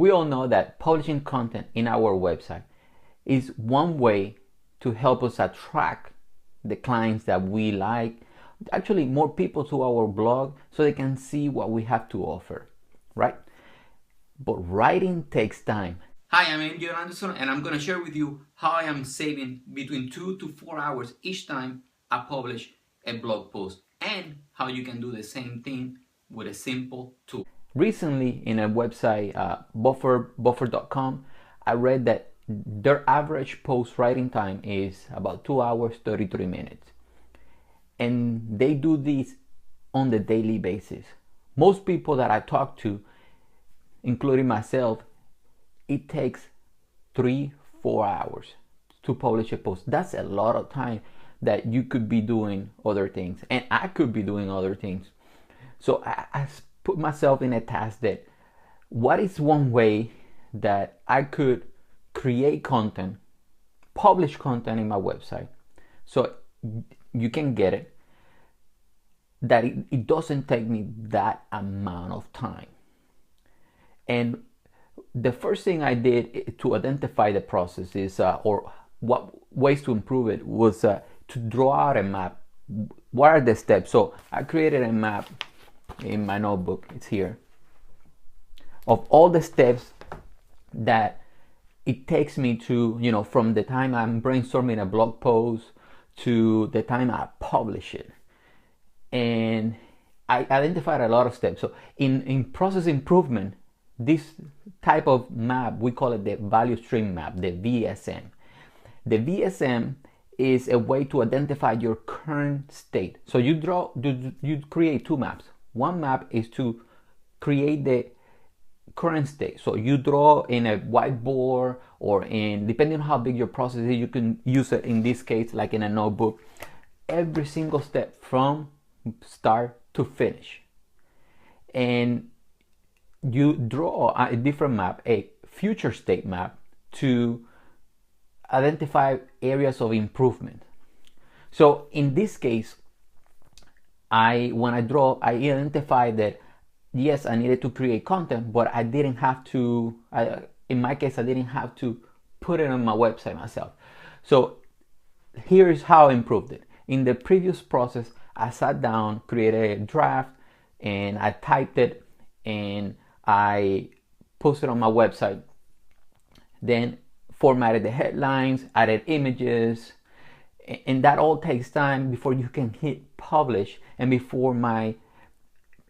We all know that publishing content in our website is one way to help us attract the clients that we like, actually more people to our blog so they can see what we have to offer, right? But writing takes time. Hi, I'm Angel Anderson, and I'm going to share with you how I am saving between 2 to 4 hours each time I publish a blog post, and how you can do the same thing with a simple tool. Recently, in a website, buffer.com, I read that their average post writing time is about 2 hours 33 minutes, and they do this on the daily basis. Most people that I talk to, including myself, it takes 3-4 hours to publish a post. That's a lot of time that you could be doing other things, and I could be doing other things. So I put myself in a task that, what is one way that I could create content, publish content in my website, so you can get it, that it doesn't take me that amount of time. And the first thing I did to identify the process is, or what ways to improve it, was to draw out a map. What are the steps? So I created a map in my notebook, it's here, of all the steps that it takes me to, from the time I'm brainstorming a blog post to the time I publish it. And I identified a lot of steps. So in process improvement, this type of map, we call it the value stream map, the VSM. The VSM is a way to identify your current state. So you create two maps. One map is to create the current state. So you draw in a whiteboard, or depending on how big your process is, you can use it in this case like in a notebook, every single step from start to finish. And you draw a different map, a future state map, to identify areas of improvement. So in this case, when I identified that yes, I needed to create content, but I didn't have to, in my case, I didn't have to put it on my website myself. So here's how I improved it. In the previous process, I sat down, created a draft, and I typed it, and I posted on my website, then formatted the headlines, added images, and that all takes time before you can hit publish, and before my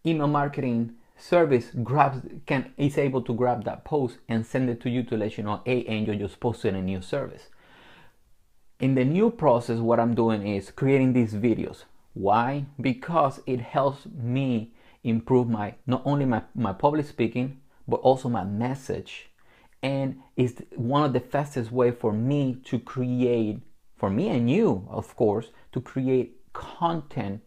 email marketing service is able to grab that post and send it to you to let you know, hey, Angel just posted a new service. In the new process, what I'm doing is creating these videos. Why? Because it helps me improve not only my public speaking, but also my message. And it's one of the fastest way for me to create, for me and you, of course, to create content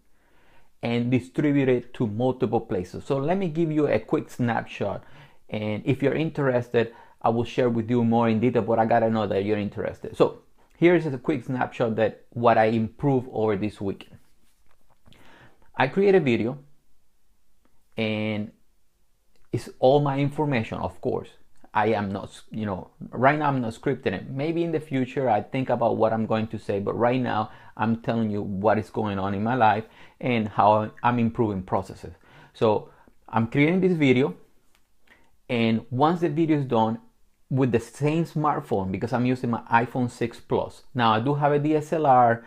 and distribute it to multiple places. So let me give you a quick snapshot. And if you're interested, I will share with you more in detail, but I gotta know that you're interested. So here's a quick snapshot that what I improved over this weekend. I create a video, and it's all my information, of course. I am not, right now I'm not scripting it. Maybe in the future I think about what I'm going to say, but right now I'm telling you what is going on in my life and how I'm improving processes. So I'm creating this video, and once the video is done, with the same smartphone, because I'm using my iPhone 6 Plus. Now I do have a DSLR,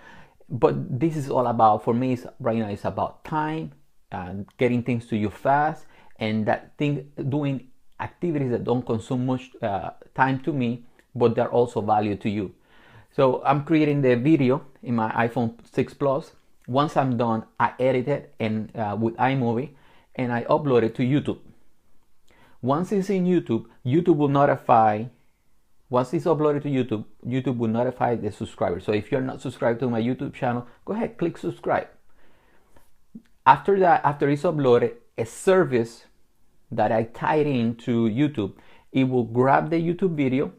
but this is all about, for me, right now it's about time, getting things to you fast, and doing activities that don't consume much time to me, but they're also value to you. So I'm creating the video in my iPhone 6 Plus. Once I'm done, I edit it with iMovie, and I upload it to YouTube. Once it's in YouTube, YouTube will notify. Once it's uploaded to YouTube, YouTube will notify the subscribers. So if you're not subscribed to my YouTube channel, go ahead, click subscribe. After that, after it's uploaded, a service that I tied into YouTube, it will grab the YouTube video,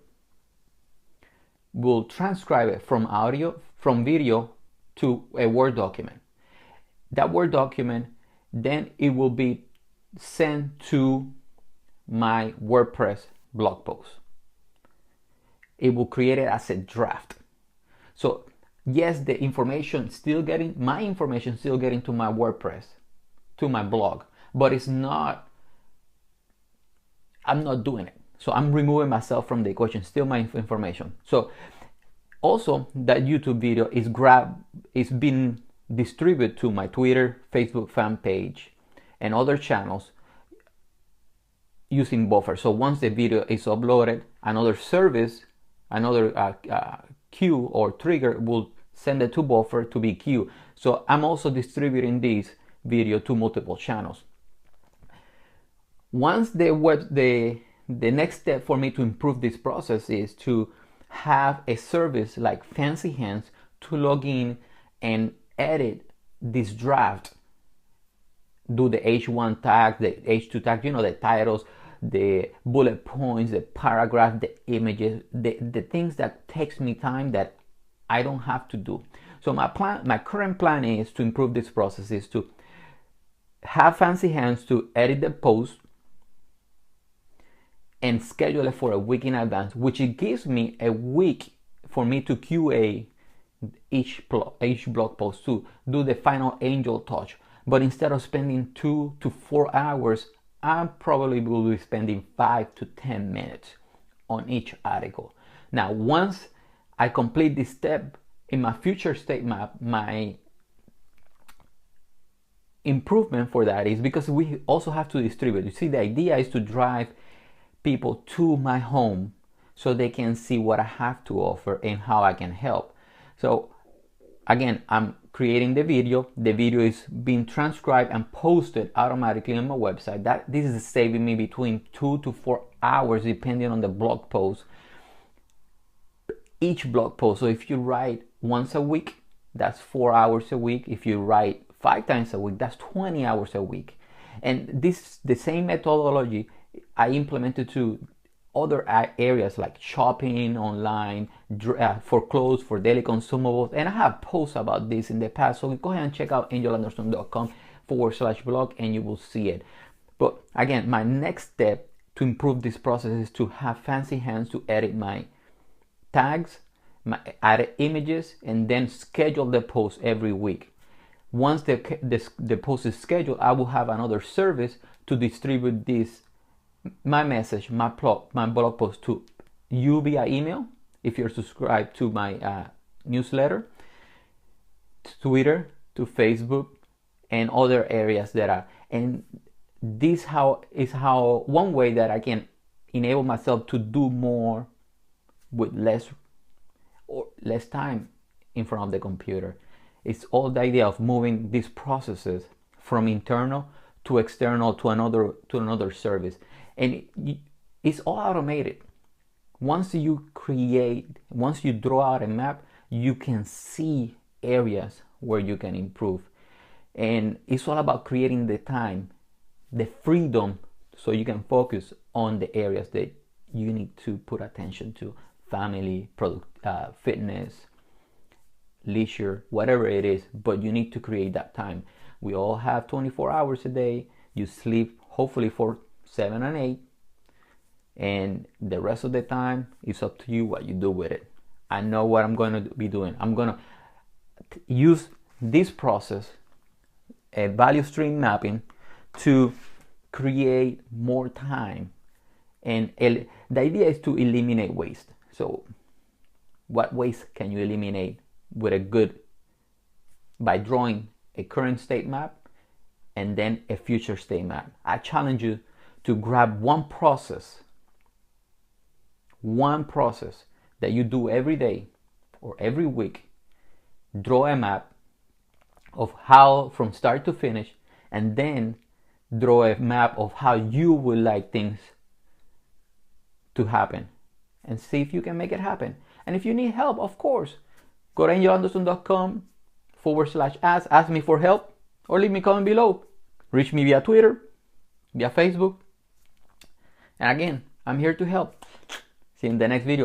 will transcribe it from video to a Word document. That Word document, then it will be sent to my WordPress blog post. It will create it as a draft. So yes, the information still getting, my information still getting to my WordPress, to my blog, but it's not, I'm not doing it. So I'm removing myself from the equation, still my information. So also that YouTube video is being distributed to my Twitter, Facebook fan page, and other channels using buffer. So once the video is uploaded, another service, another queue or trigger will send it to buffer to be queue. So I'm also distributing this video to multiple channels. Once the next step for me to improve this process is to have a service like Fancy Hands to log in and edit this draft, do the H1 tag, the H2 tag, you know, the titles, the bullet points, the paragraph, the images, the things that takes me time that I don't have to do. So my current plan is to improve this process, is to have Fancy Hands to edit the post and schedule it for a week in advance, which it gives me a week for me to QA each blog post, to do the final angel touch. But instead of spending 2 to 4 hours, I probably will be spending 5 to 10 minutes on each article. Now, once I complete this step in my future state map, my improvement for that is because we also have to distribute. You see, the idea is to drive people to my home so they can see what I have to offer and how I can help. So again, I'm creating the video. The video is being transcribed and posted automatically on my website. This is saving me between 2 to 4 hours depending on the blog post. Each blog post. So if you write once a week, that's 4 hours a week. If you write 5 times a week, that's 20 hours a week. And the same methodology I implemented to other areas like shopping online, for clothes, for daily consumables, and I have posts about this in the past, so go ahead and check out angelanderson.com/blog and you will see it. But again, my next step to improve this process is to have Fancy Hands to edit my tags, add images, and then schedule the post every week. Once the post is scheduled, I will have another service to distribute my message, my blog post to you via email if you're subscribed to my newsletter, to Twitter, to Facebook, and other areas that are. And this is how one way that I can enable myself to do more with less time in front of the computer. It's all the idea of moving these processes from internal to external to another service. And it's all automated. Once you draw out a map, you can see areas where you can improve. And it's all about creating the time, the freedom, so you can focus on the areas that you need to put attention to: family, fitness, leisure, whatever it is, but you need to create that time. We all have 24 hours a day. You sleep hopefully for 7 and 8, and the rest of the time it's up to you what you do with it. I know what I'm going to be doing. I'm going to use this process, a value stream mapping, to create more time. And the idea is to eliminate waste. So what waste can you eliminate by drawing a current state map and then a future state map? I challenge you to grab one process that you do every day or every week, draw a map of how from start to finish, and then draw a map of how you would like things to happen, and see if you can make it happen. And if you need help, of course, go to angelanderson.com/ask me for help, or leave me a comment below. Reach me via Twitter, via Facebook. And again, I'm here to help. See you in the next video.